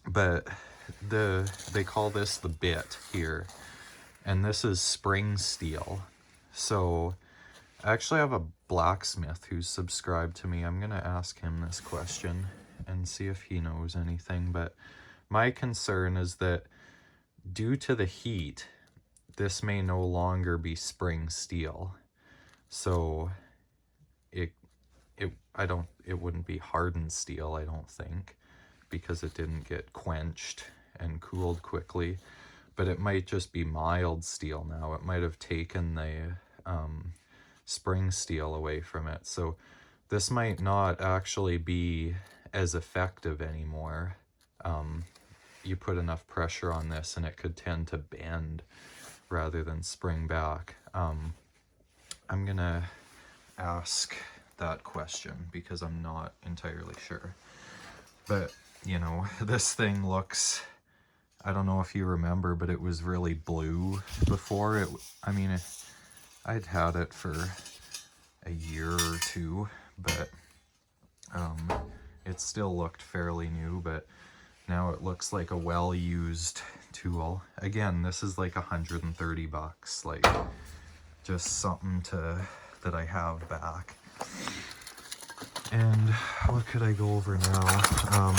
C: But they call this the bit here, and this is spring steel. So I actually have a blacksmith who's subscribed to me. I'm gonna ask him this question and see if he knows anything, but my concern is that due to the heat, this may no longer be spring steel. So it wouldn't be hardened steel, I don't think, because it didn't get quenched and cooled quickly. But it might just be mild steel now. It might have taken the spring steel away from it. So this might not actually be as effective anymore. You put enough pressure on this and it could tend to bend rather than spring back. I'm gonna ask that question because I'm not entirely sure. But, you know, this thing looks, I don't know if you remember, but it was really blue before. I'd had it for a year or two, but it still looked fairly new, but now it looks like a well-used tool. Again, this is like $130, like just something that I have back. And what could I go over now?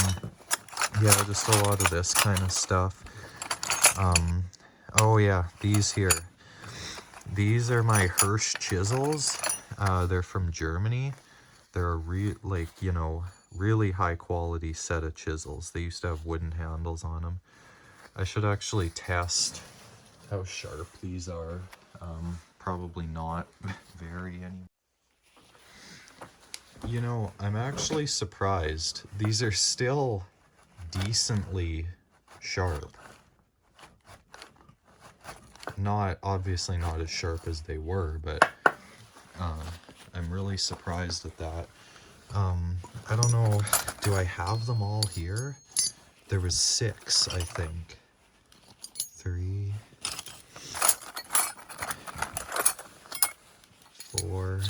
C: Yeah, just a lot of this kind of stuff. Oh yeah, these here. These are my Hirsch chisels. They're from Germany. They're a really high quality set of chisels. They used to have wooden handles on them. I should actually test how sharp these are. Probably not very anymore. You know, I'm actually surprised. These are still decently sharp. Obviously not as sharp as they were, but I'm really surprised at that. I don't know, do I have them all here? There was 6, I think. 3, 4.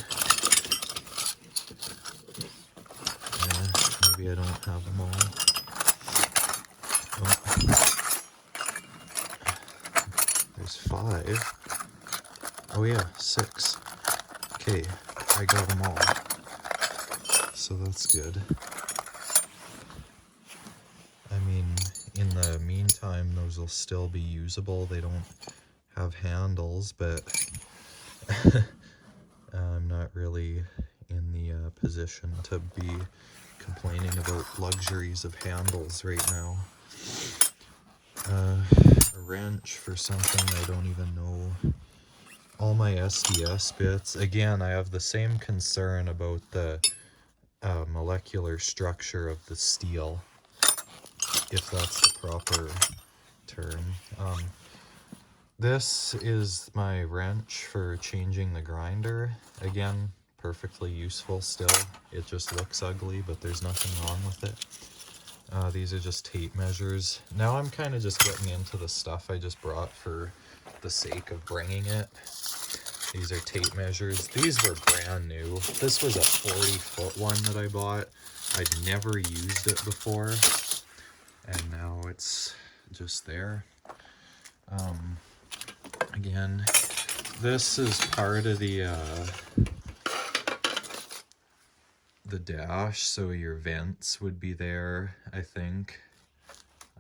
C: Maybe I don't have them all. Oh. 5. Oh yeah, 6. Okay, I got them all. So that's good. I mean, in the meantime, those will still be usable. They don't have handles, but I'm not really in the position to be complaining about luxuries of handles right now. A wrench for something I don't even know. All my SDS bits. Again, I have the same concern about the molecular structure of the steel, if that's the proper term. This is my wrench for changing the grinder. Again, perfectly useful still. It just looks ugly, but there's nothing wrong with it. These are just tape measures. Now I'm kind of just getting into the stuff I just brought for the sake of bringing it. These are tape measures. These were brand new. This was a 40-foot one that I bought. I'd never used it before, and now it's just there. Again, this is part of the dash, so your vents would be there, I think.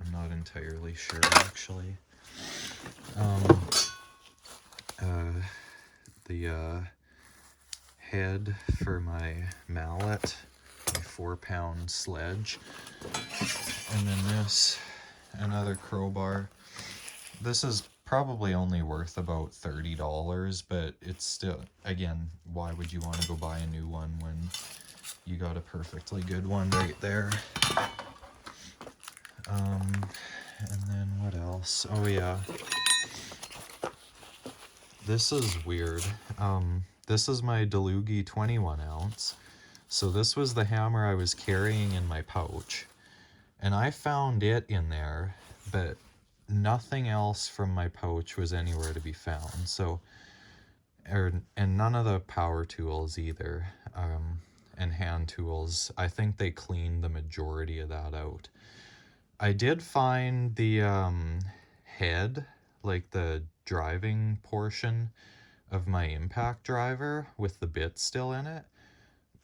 C: I'm not entirely sure, actually. The head for my mallet, my 4-pound sledge, and then this, another crowbar. This is probably only worth about $30, but it's still, again, why would you want to go buy a new one when you got a perfectly good one right there? And then what else? Oh yeah, this is weird. This is my DeLugy 21 ounce. So this was the hammer I was carrying in my pouch, and I found it in there, but nothing else from my pouch was anywhere to be found. So, and none of the power tools either, and hand tools. I think they cleaned the majority of that out. I did find the head, like the driving portion of my impact driver with the bit still in it,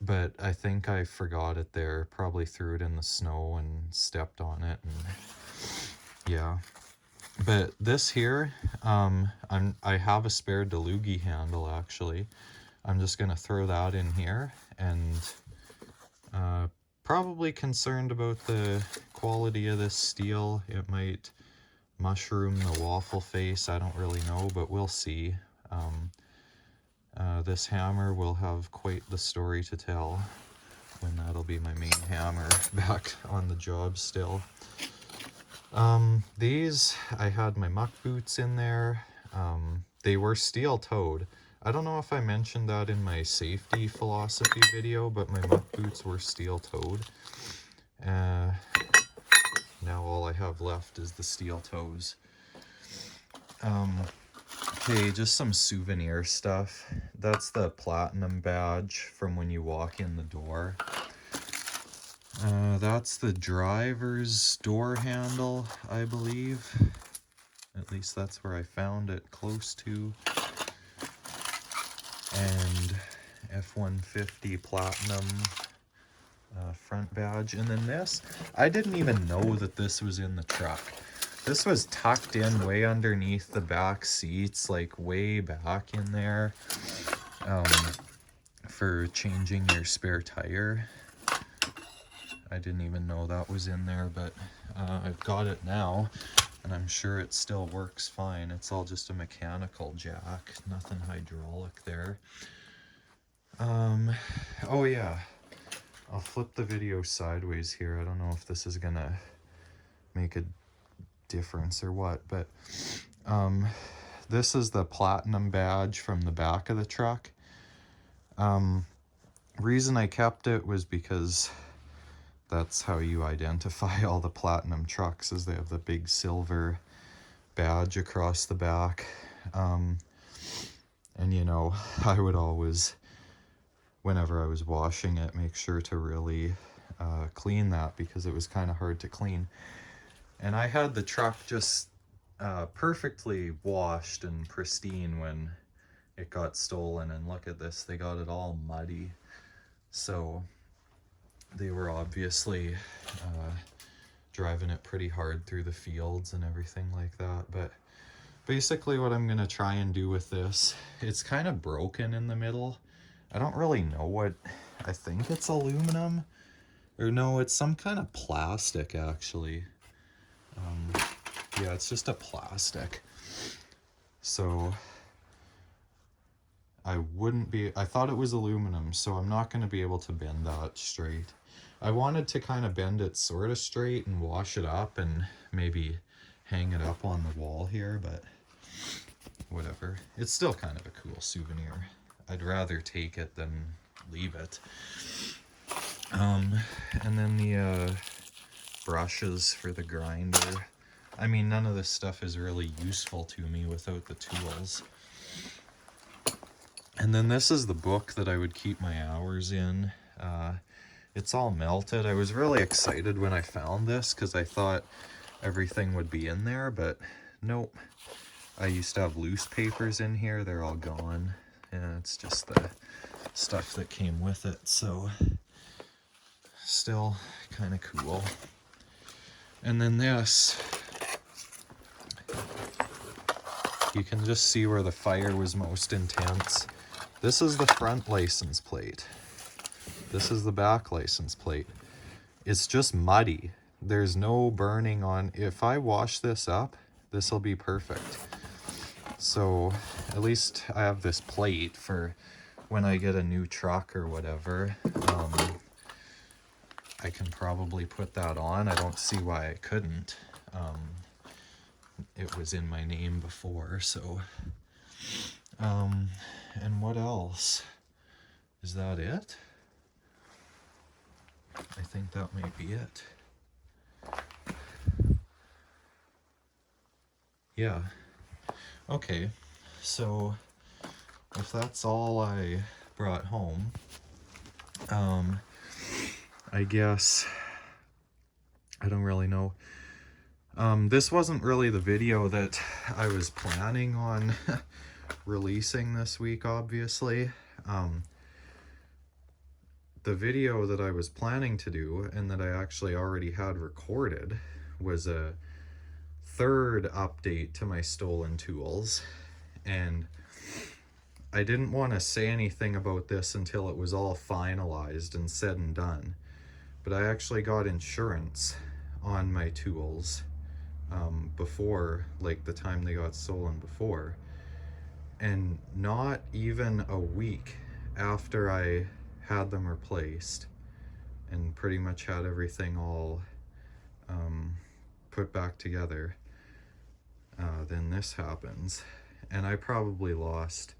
C: but I think I forgot it there. Probably threw it in the snow and stepped on it, and yeah. But this here, I have a spare DeLugy handle actually. I'm just gonna throw that in here, and probably concerned about the quality of this steel. It might mushroom the waffle face, I don't really know, but we'll see. This hammer will have quite the story to tell when that'll be my main hammer back on the job still. These, I had my muck boots in there. They were steel-toed. I don't know if I mentioned that in my safety philosophy video, but my muck boots were steel-toed. Now all I have left is the steel toes. Okay, just some souvenir stuff. That's the platinum badge from when you walk in the door. That's the driver's door handle, I believe. At least that's where I found it close to. And F-150 platinum front badge. And then this, I didn't even know that this was in the truck. This was tucked in way underneath the back seats, like way back in there, for changing your spare tire. I didn't even know that was in there, but I've got it now, and I'm sure it still works fine. It's all just a mechanical jack, nothing hydraulic there. Oh yeah, I'll flip the video sideways here. I don't know if this is gonna make a difference or what, but this is the platinum badge from the back of the truck. Reason I kept it was because that's how you identify all the platinum trucks, is they have the big silver badge across the back. And you know, I would always, whenever I was washing it, make sure to really clean that, because it was kind of hard to clean. And I had the truck just
A: perfectly washed and pristine when it got stolen, and look at this, they got it all muddy. So they were obviously driving it pretty hard through the fields and everything like that. But basically what I'm gonna try and do with this, it's kind of broken in the middle. I don't really know what, I think it's aluminum, or no, it's some kind of plastic actually. Yeah, it's just a plastic. So I thought it was aluminum, so I'm not going to be able to bend that straight. I wanted to kind of bend it sort of straight and wash it up and maybe hang it up on the wall here, but whatever. It's still kind of a cool souvenir. I'd rather take it than leave it. And then the brushes for the grinder. I mean, none of this stuff is really useful to me without the tools. And then this is the book that I would keep my hours in. It's all melted. I was really excited when I found this because I thought everything would be in there, but nope. I used to have loose papers in here. They're all gone. And it's just the stuff that came with it. So still kind of cool. And then this, you can just see where the fire was most intense. This is the front license plate. This is the back license plate. It's just muddy. There's no burning on. If I wash this up, this will be perfect. So at least I have this plate for when I get a new truck or whatever. I can probably put that on. I don't see why I couldn't. It was in my name before, so. And what else? Is that it? I think that might be it. Yeah. Okay, so if that's all I brought home, I guess, I don't really know. This wasn't really the video that I was planning on releasing this week, obviously. The video that I was planning to do, and that I actually already had recorded, was a third update to my stolen tools. And I didn't want to say anything about this until it was all finalized and said and done. But I actually got insurance on my tools before, like the time they got stolen before. And not even a week after I had them replaced and pretty much had everything all put back together, then this happens. And I probably lost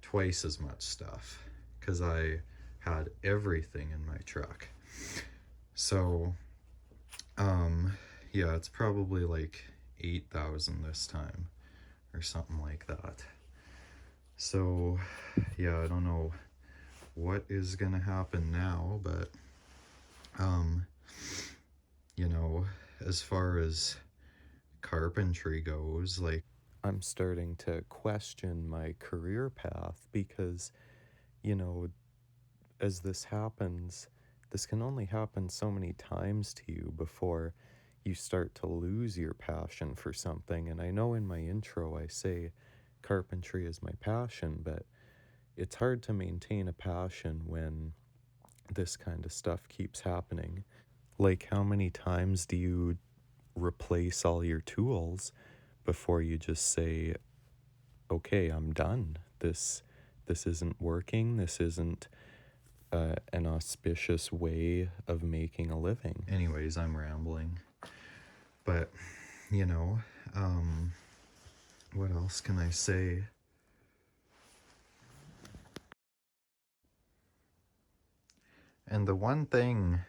A: twice as much stuff because I had everything in my truck. So yeah, it's probably like 8,000 this time or something like that. So yeah, I don't know what is gonna happen now, but you know, as far as carpentry goes, like, I'm starting to question my career path because, you know, as this happens, this can only happen so many times to you before you start to lose your passion for something. And I know in my intro I say carpentry is my passion, but it's hard to maintain a passion when this kind of stuff keeps happening. Like, how many times do you replace all your tools before you just say, okay, I'm done. This isn't working. This isn't an auspicious way of making a living. Anyways, I'm rambling. But, you know, what else can I say? And the one thing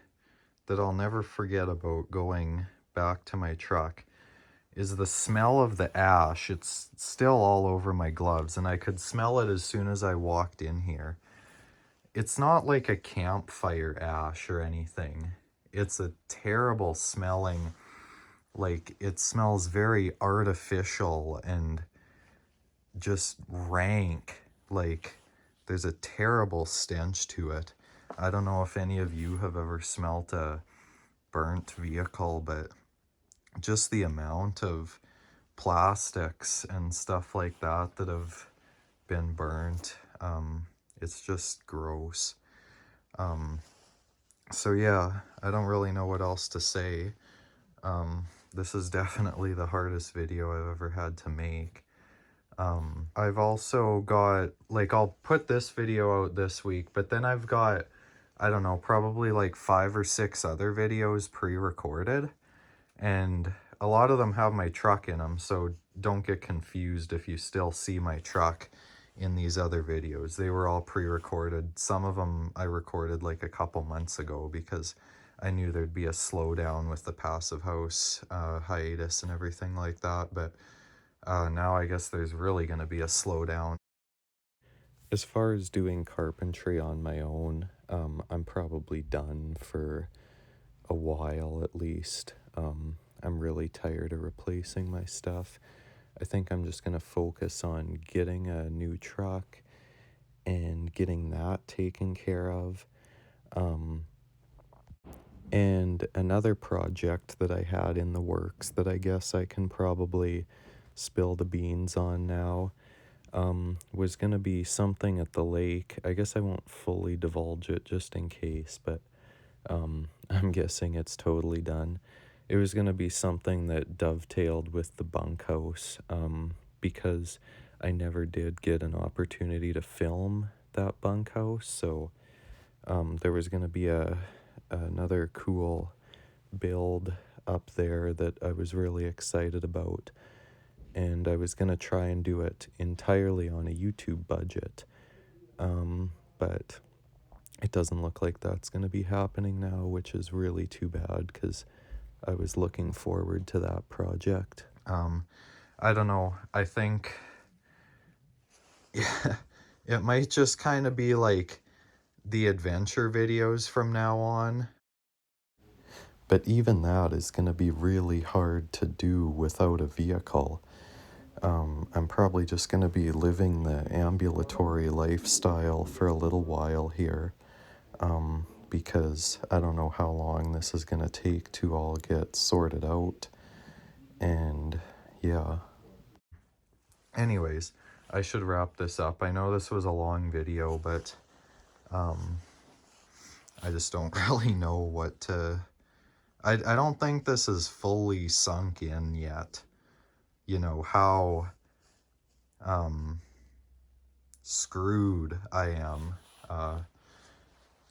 A: that I'll never forget about going back to my truck is the smell of the ash. It's still all over my gloves, and I could smell it as soon as I walked in here. It's not like a campfire ash or anything. It's a terrible smelling
C: like it smells very artificial and just rank. Like there's a terrible stench to it. I don't know if any of you have ever smelt a burnt vehicle, but just the amount of plastics and stuff like that that have been burnt, it's just gross. So yeah, I don't really know what else to say. This is definitely the hardest video I've ever had to make. I've also got, like, I'll put this video out this week, but then I've got, I don't know, probably like 5 or 6 other videos pre-recorded, and a lot of them have my truck in them, so don't get confused if you still see my truck in these other videos. They were all pre-recorded. Some of them I recorded like a couple months ago because I knew there'd be a slowdown with the Passive House hiatus and everything like that, but now I guess there's really going to be a slowdown. As far as doing carpentry on my own, I'm probably done for a while at least. I'm really tired of replacing my stuff. I think I'm just going to focus on getting a new truck and getting that taken care of. And another project that I had in the works that I guess I can probably spill the beans on now was going to be something at the lake. I guess I won't fully divulge it just in case, but I'm guessing it's totally done. It was going to be something that dovetailed with the bunkhouse, because I never did get an opportunity to film that bunkhouse, so there was going to be another cool build up there that I was really excited about, and I was going to try and do it entirely on a YouTube budget, but it doesn't look like that's going to be happening now, which is really too bad because I was looking forward to that project. I don't know. I think it might just kind of be like the adventure videos from now on. But even that is going to be really hard to do without a vehicle. I'm probably just going to be living the ambulatory lifestyle for a little while here, because I don't know how long this is going to take to all get sorted out. And yeah. Anyways, I should wrap this up. I know this was a long video, but I just don't really know what to... I don't think this is fully sunk in yet. You know, how screwed I am.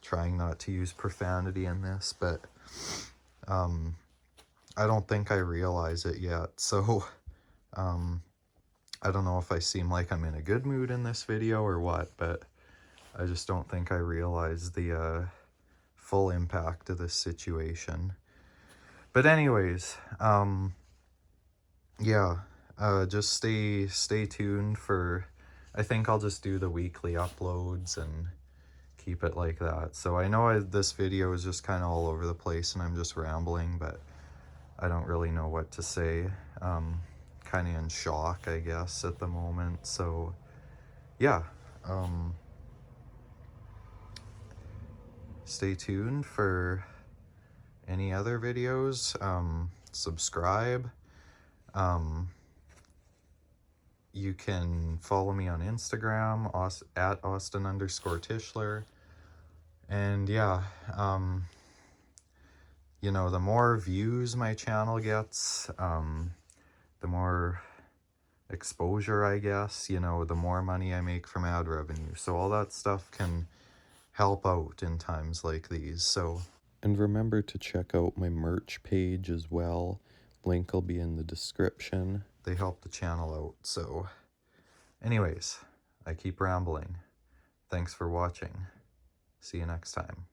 C: Trying not to use profanity in this, but I don't think I realize it yet. So I don't know if I seem like I'm in a good mood in this video or what, but I just don't think I realize the full impact of this situation. But anyways, yeah, just stay tuned for, I think I'll just do the weekly uploads and keep it like that. So I know this video is just kind of all over the place and I'm just rambling, but I don't really know what to say. Kind of in shock, I guess, at the moment. So yeah, stay tuned for any other videos. Subscribe. You can follow me on Instagram at Austin_Tischler. And yeah, you know, the more views my channel gets, the more exposure, I guess, you know, the more money I make from ad revenue. So all that stuff can help out in times like these. So, and remember to check out my merch page as well. Link will be in the description. They help the channel out. So anyways, I keep rambling. Thanks for watching. See you next time.